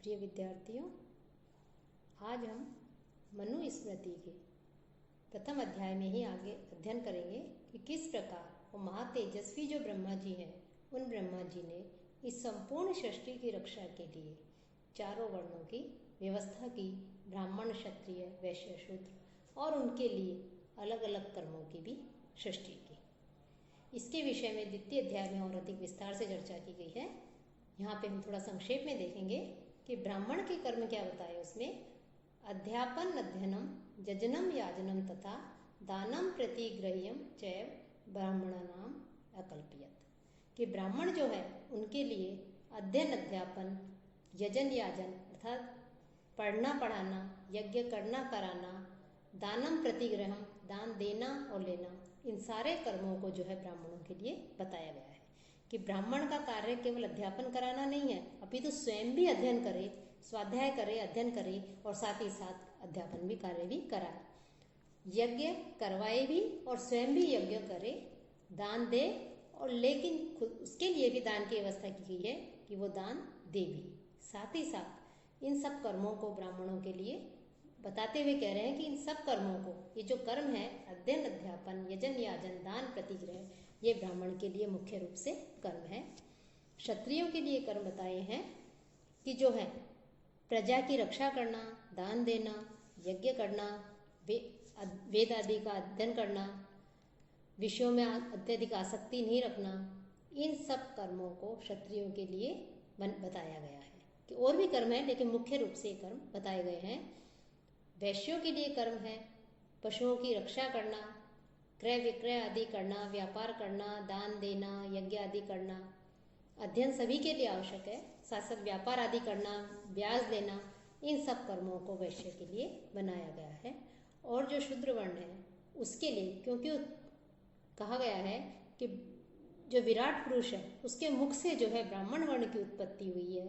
प्रिय विद्यार्थियों, आज हम मनु स्मृति के प्रथम अध्याय में ही आगे अध्ययन करेंगे कि किस प्रकार वो महातेजस्वी जो ब्रह्मा जी हैं, उन ब्रह्मा जी ने इस संपूर्ण सृष्टि की रक्षा के लिए चारों वर्णों की व्यवस्था की, ब्राह्मण, क्षत्रिय, वैश्य, शूद्र और उनके लिए अलग अलग कर्मों की भी सृष्टि की। इसके विषय में द्वितीय अध्याय में और अधिक विस्तार से चर्चा की गई है। यहाँ पे हम थोड़ा संक्षेप में देखेंगे कि ब्राह्मण के कर्म क्या बताए। उसमें अध्यापन, अध्ययनम, जजनम, याजनम तथा दानम प्रतिग्रह्यम चैव ब्राह्मणानाम अकल्पयत। कि ब्राह्मण जो है उनके लिए अध्ययन, अध्यापन, यजन, याजन अर्थात पढ़ना पढ़ाना, यज्ञ करना कराना, दानम प्रतिग्रहम दान देना और लेना, इन सारे कर्मों को जो है ब्राह्मणों के लिए बताया गया है। कि ब्राह्मण का कार्य केवल अध्यापन कराना नहीं है, अपितु स्वयं भी अध्ययन करे, स्वाध्याय करे, अध्ययन करे और साथ ही साथ अध्यापन भी कार्य भी कराए, यज्ञ करवाए भी और स्वयं भी यज्ञ करे, दान दे और लेकिन खुद उसके लिए भी दान की व्यवस्था की गई है कि वो दान दे भी। साथ ही साथ इन सब कर्मों को ब्राह्मणों के लिए बताते हुए कह रहे हैं कि इन सब कर्मों को, ये जो कर्म है अध्ययन, अध्यापन, यजन, याजन, दान, प्रतिग्रह, ये ब्राह्मण के लिए मुख्य रूप से कर्म है। क्षत्रियों के लिए कर्म बताए हैं कि जो है प्रजा की रक्षा करना, दान देना, यज्ञ करना, वेद आदि का अध्ययन करना, विषयों में अत्यधिक आसक्ति नहीं रखना, इन सब कर्मों को क्षत्रियों के लिए बताया गया है। कि और भी कर्म है लेकिन मुख्य रूप से कर्म बताए गए हैं। वैश्यों के लिए कर्म है पशुओं की रक्षा करना, क्रय विक्रय आदि करना, व्यापार करना, दान देना, यज्ञ आदि करना। अध्ययन सभी के लिए आवश्यक है, साथ साथ व्यापार आदि करना, ब्याज देना, इन सब कर्मों को वैश्य के लिए बनाया गया है। और जो शूद्र वर्ण है उसके लिए, क्योंकि कहा गया है कि जो विराट पुरुष है उसके मुख से जो है ब्राह्मण वर्ण की उत्पत्ति हुई है,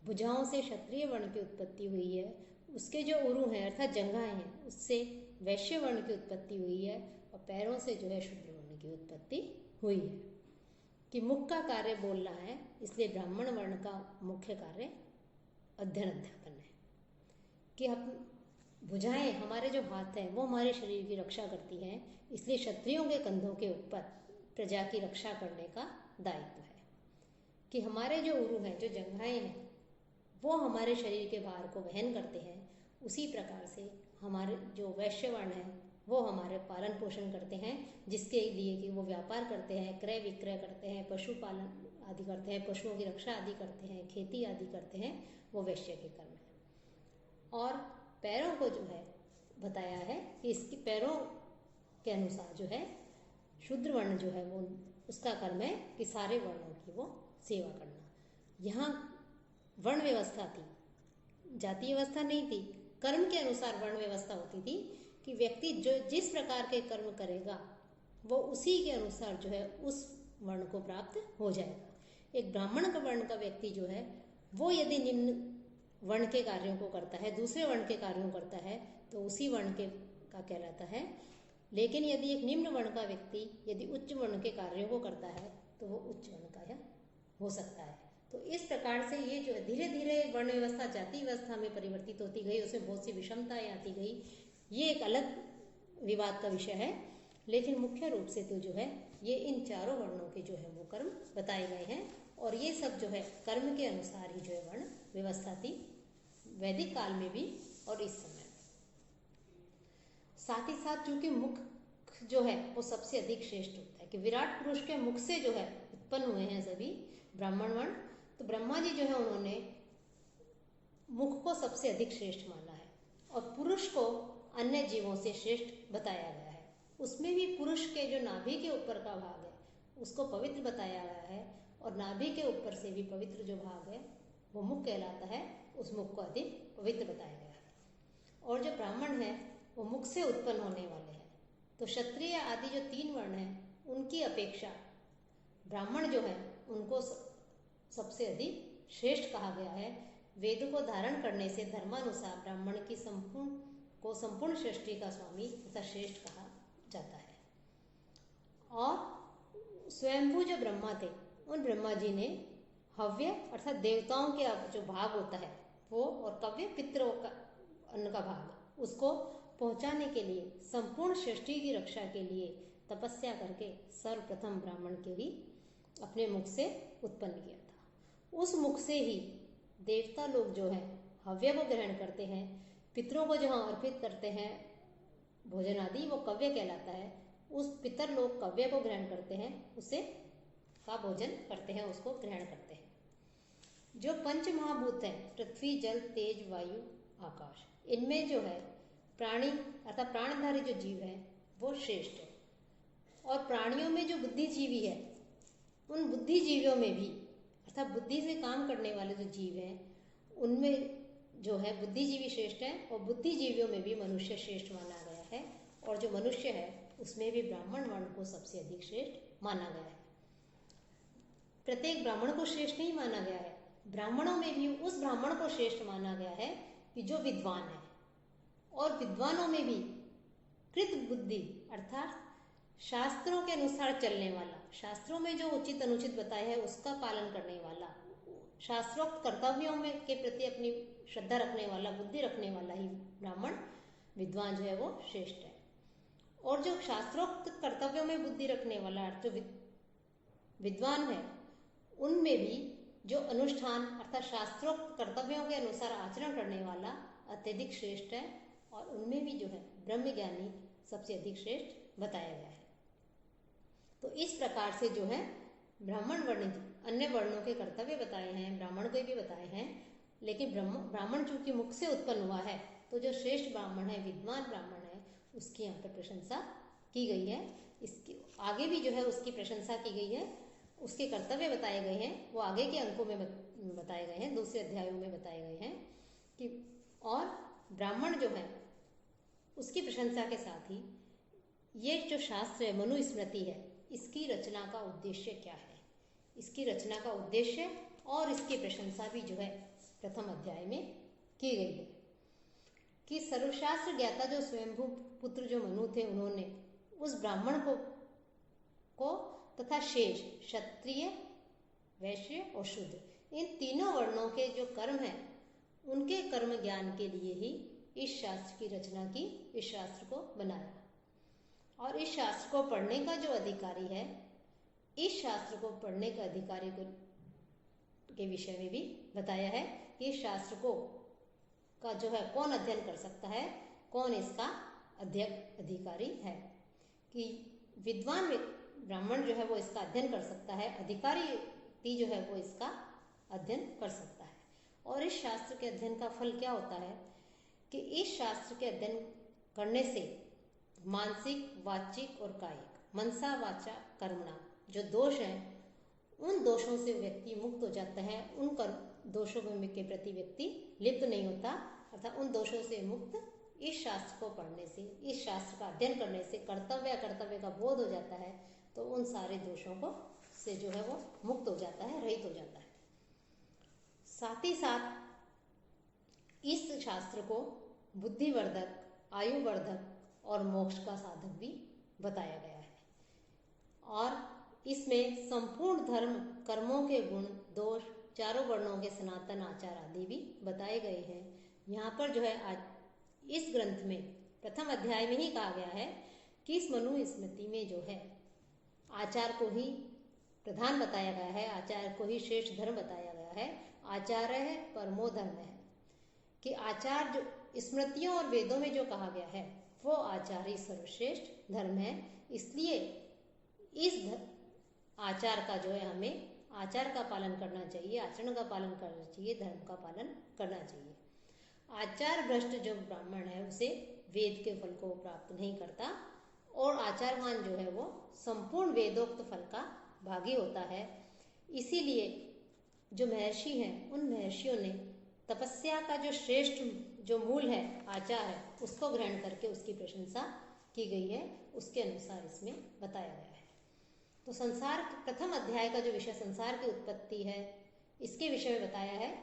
भुजाओं से क्षत्रिय वर्ण की उत्पत्ति हुई है, उसके जो उरु हैं अर्थात जंघाएं हैं उससे वैश्य वर्ण की उत्पत्ति हुई है और पैरों से जो है शूद्र वर्ण की उत्पत्ति हुई है। कि मुख का कार्य बोलना है, इसलिए ब्राह्मण वर्ण का मुख्य कार्य अध्ययन, अध्यापन है। कि हम भुजाएं, हमारे जो हाथ हैं वो हमारे शरीर की रक्षा करती हैं, इसलिए क्षत्रियों के कंधों के ऊपर प्रजा की रक्षा करने का दायित्व है। कि हमारे जो उरु हैं, जो जंघाएं हैं, वो हमारे शरीर के भार को वहन करते हैं। उसी प्रकार से हमारे जो वैश्य वर्ण है वो हमारे पालन पोषण करते हैं, जिसके लिए कि वो व्यापार करते हैं, क्रय विक्रय करते हैं, पशुपालन आदि करते हैं, पशुओं की रक्षा आदि करते हैं, खेती आदि करते हैं, वो वैश्य के कर्म है। और पैरों को जो है बताया है कि इसके पैरों के अनुसार जो है शूद्र वर्ण जो है वो उसका कर्म है कि सारे वर्णों की वो सेवा करना। यहाँ वर्ण व्यवस्था थी, जाति व्यवस्था नहीं थी, कर्म के अनुसार वर्ण व्यवस्था होती थी कि व्यक्ति जो जिस प्रकार के कर्म करेगा वो उसी के अनुसार जो है उस वर्ण को प्राप्त हो जाएगा। एक ब्राह्मण का वर्ण का व्यक्ति जो है वो यदि निम्न वर्ण के कार्यों को करता है, दूसरे वर्ण के कार्यों को करता है तो उसी वर्ण के का कहलाता है। लेकिन यदि एक निम्न वर्ण का व्यक्ति यदि उच्च वर्ण के कार्यों को करता है तो वो उच्च वर्ण का हो सकता है। तो इस प्रकार से ये जो धीरे धीरे वर्ण व्यवस्था जाति व्यवस्था में परिवर्तित होती गई, उसमें बहुत सी विषमताएं आती गई। ये एक अलग विवाद का विषय है, लेकिन मुख्य रूप से तो जो है ये इन चारों वर्णों के जो है वो कर्म बताए गए हैं। और ये सब जो है कर्म के अनुसार ही जो है वर्ण व्यवस्था थी, वैदिक काल में भी और इस समय में। साथ ही साथ चूंकि मुख जो है वो सबसे अधिक श्रेष्ठ होता है, कि विराट पुरुष के मुख से जो है उत्पन्न हुए हैं सभी ब्राह्मण वर्ण, तो ब्रह्मा जी जो है उन्होंने मुख को सबसे अधिक श्रेष्ठ माना है और पुरुष को अन्य जीवों से श्रेष्ठ बताया गया है। उसमें भी पुरुष के जो नाभि के ऊपर का भाग है उसको पवित्र बताया गया है, और नाभि के ऊपर से भी पवित्र जो भाग है वो मुख कहलाता है, उस मुख को अधिक पवित्र बताया गया है। और जो ब्राह्मण है वो मुख से उत्पन्न होने वाले हैं, तो क्षत्रिय आदि जो 3 वर्ण हैं उनकी अपेक्षा ब्राह्मण जो है उनको सबसे अधिक श्रेष्ठ कहा गया है। वेद को धारण करने से धर्मानुसार ब्राह्मण की संपूर्ण सृष्टि का स्वामी तथा श्रेष्ठ कहा जाता है। और स्वयंभू ब्रह्मा थे, उन ब्रह्मा जी ने हव्य अर्थात देवताओं के जो भाग होता है वो और कव्य पितरों का अन्न का भाग उसको पहुंचाने के लिए संपूर्ण सृष्टि की रक्षा के लिए तपस्या करके सर्वप्रथम ब्राह्मण के ही अपने मुख से उत्पन्न किया था। उस मुख से ही देवता लोग जो है हव्य को ग्रहण करते हैं, पितरों को जहाँ अर्पित करते हैं भोजन आदि, वो कव्य कहलाता है। उस पितर लोग कव्य को ग्रहण करते हैं, उसे का भोजन करते हैं, उसको ग्रहण करते हैं। जो पंच महाभूत हैं पृथ्वी, जल, तेज, वायु, आकाश, इनमें जो है प्राणी अर्थात प्राणधारी जो जीव है वो श्रेष्ठ है। और प्राणियों में जो बुद्धिजीवी है उन बुद्धिजीवियों में भी अर्थात बुद्धि से काम करने वाले जो जीव हैं उनमें जो है बुद्धिजीवी श्रेष्ठ है और बुद्धिजीवियों में भी मनुष्य श्रेष्ठ माना गया है। और जो मनुष्य है उसमें भी ब्राह्मण वर्ण को सबसे अधिक श्रेष्ठ माना गया है। प्रत्येक ब्राह्मण को श्रेष्ठ नहीं माना गया है, ब्राह्मणों में भी उस ब्राह्मण को श्रेष्ठ माना गया है कि जो विद्वान है, और विद्वानों में भी कृत बुद्धि अर्थात शास्त्रों के अनुसार चलने वाला, शास्त्रों में जो उचित अनुचित बताया है उसका पालन करने वाला, शास्त्रोक्त कर्तव्यों में के प्रति अपनी श्रद्धा रखने वाला, बुद्धि रखने वाला ही ब्राह्मण विद्वान जो है वो श्रेष्ठ है। और जो शास्त्रोक्त कर्तव्यों में बुद्धि रखने वाला जो विद्वान है उनमें भी जो अनुष्ठान अर्थात शास्त्रोक्त कर्तव्यों के अनुसार आचरण करने वाला अत्यधिक श्रेष्ठ है। और उनमें भी जो है ब्रह्मज्ञानी सबसे अधिक श्रेष्ठ बताया गया है। तो इस प्रकार से जो है ब्राह्मण वर्ण अन्य वर्णों के कर्तव्य बताए हैं, ब्राह्मण को भी बताए हैं, लेकिन ब्राह्मण चूंकि मुख से उत्पन्न हुआ है तो जो श्रेष्ठ ब्राह्मण है, विद्वान ब्राह्मण है, उसकी यहाँ पर प्रशंसा की गई है। इसकी आगे भी जो है उसकी प्रशंसा की गई है, उसके कर्तव्य बताए गए हैं, वो आगे के अंकों में बताए गए हैं, दूसरे अध्यायों में बताए गए हैं कि और ब्राह्मण जो है उसकी प्रशंसा के साथ ही ये जो शास्त्र है मनुस्मृति है, इसकी रचना का उद्देश्य क्या है, इसकी रचना का उद्देश्य और इसकी प्रशंसा भी जो है प्रथम अध्याय में की गई है कि सर्वशास्त्र ज्ञाता जो स्वयंभू पुत्र जो मनु थे उन्होंने उस ब्राह्मण को तथा शेष क्षत्रिय, वैश्य और शूद्र इन तीनों वर्णों के जो कर्म हैं उनके कर्म ज्ञान के लिए ही इस शास्त्र की रचना की, इस शास्त्र को बनाया। और इस शास्त्र को पढ़ने का जो अधिकारी है, इस शास्त्र को पढ़ने का अधिकारी को के विषय में भी बताया है कि इस शास्त्र को का जो है कौन अध्ययन कर सकता है, कौन इसका अधिकारी है। कि विद्वान ब्राह्मण जो है वो इसका अध्ययन कर सकता है, अधिकारी जो है वो इसका अध्ययन कर सकता है। और इस शास्त्र के अध्ययन का फल क्या होता है कि इस शास्त्र के अध्ययन करने से मानसिक, वाचिक और कायिक, मनसा वाचा कर्मणा जो दोष हैं उन दोषों से व्यक्ति मुक्त हो जाता है, उन दोषों के प्रति व्यक्ति लिप्त नहीं होता, अर्थात उन दोषों से मुक्त इस शास्त्र को पढ़ने से, इस शास्त्र का अध्ययन करने से कर्तव्य का बोध हो जाता है, तो उन सारे दोषों को से जो है वो मुक्त हो जाता है, रहित हो जाता है। साथ ही साथ इस शास्त्र को बुद्धिवर्धक, आयुवर्धक और मोक्ष का साधक भी बताया गया है। और इसमें संपूर्ण धर्म, कर्मों के गुण, दोष, चारों वर्णों के सनातन आचार आदि भी बताए गए हैं। यहाँ पर जो है आज इस ग्रंथ में प्रथम अध्याय में ही कहा गया है कि इस मनुस्मृति में जो है आचार को ही प्रधान बताया गया है, आचार को ही श्रेष्ठ धर्म बताया गया है। आचार्य है परमो धर्म है कि आचार जो स्मृतियों और वेदों में जो कहा गया है वो आचार ही सर्वश्रेष्ठ धर्म है। इसलिए इस आचार का जो है हमें आचार का पालन करना चाहिए, आचरण का पालन करना चाहिए, धर्म का पालन करना चाहिए। आचार भ्रष्ट जो ब्राह्मण है उसे वेद के फल को प्राप्त नहीं करता और आचारवान जो है वो संपूर्ण वेदोक्त फल का भागी होता है। इसीलिए जो महर्षि हैं उन महर्षियों ने तपस्या का जो श्रेष्ठ जो मूल है आचार है उसको ग्रहण करके उसकी प्रशंसा की गई है, उसके अनुसार इसमें बताया गया है। तो संसार प्रथम अध्याय का जो विषय संसार की उत्पत्ति है इसके विषय में बताया है।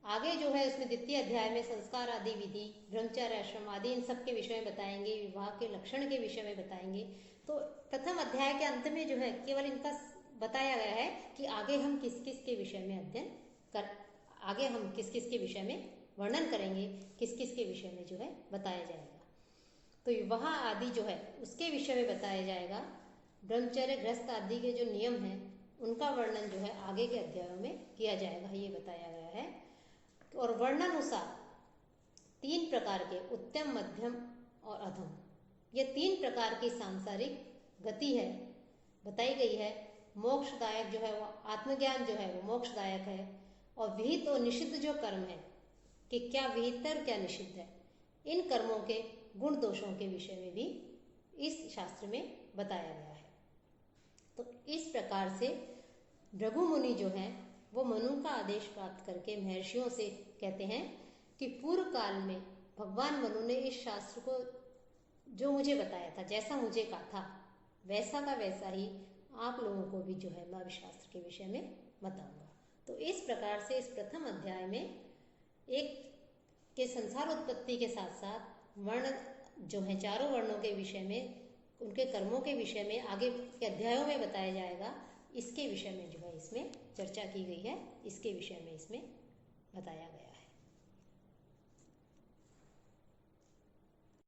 आगे जो है उसमें द्वितीय अध्याय में संस्कार आदि विधि, ब्रह्मचर्य आश्रम आदि इन सब के विषय में बताएंगे, विवाह के लक्षण के विषय में बताएंगे। तो प्रथम अध्याय के अंत में जो है केवल इनका बताया गया है कि आगे हम किस किस के विषय में अध्ययन कर आगे हम किस किस के विषय में वर्णन करेंगे, किस किस के विषय में जो है बताया जाएगा। तो विवाह आदि जो है उसके विषय में बताया जाएगा। ब्रह्मचर्य गृहस्थ आदि के जो नियम हैं उनका वर्णन जो है आगे के अध्यायों में किया जाएगा, ये बताया गया है। और वर्णानुसार 3 प्रकार के उत्तम, मध्यम और अधम, ये 3 प्रकार की सांसारिक गति है बताई गई है। मोक्षदायक जो है वो आत्मज्ञान जो है वो मोक्षदायक है, और विहित और निषिद्ध जो कर्म है कि क्या विहित है और क्या निषिद्ध है, इन कर्मों के गुण दोषों के विषय में भी इस शास्त्र में बताया गया है। तो इस प्रकार से भृगु मुनि जो है वो मनु का आदेश प्राप्त करके महर्षियों से कहते हैं कि पूर्व काल में भगवान मनु ने इस शास्त्र को जो मुझे बताया था, जैसा मुझे कहा था वैसा का वैसा ही आप लोगों को भी जो है मैं शास्त्र के विषय में बताऊंगा। तो इस प्रकार से इस प्रथम अध्याय में एक के संसार उत्पत्ति के साथ साथ वर्ण जो है 4 वर्णों के विषय में, उनके कर्मों के विषय में आगे के अध्यायों में बताया जाएगा। इसके विषय में जो है इसमें चर्चा की गई है, इसके विषय में इसमें बताया गया है।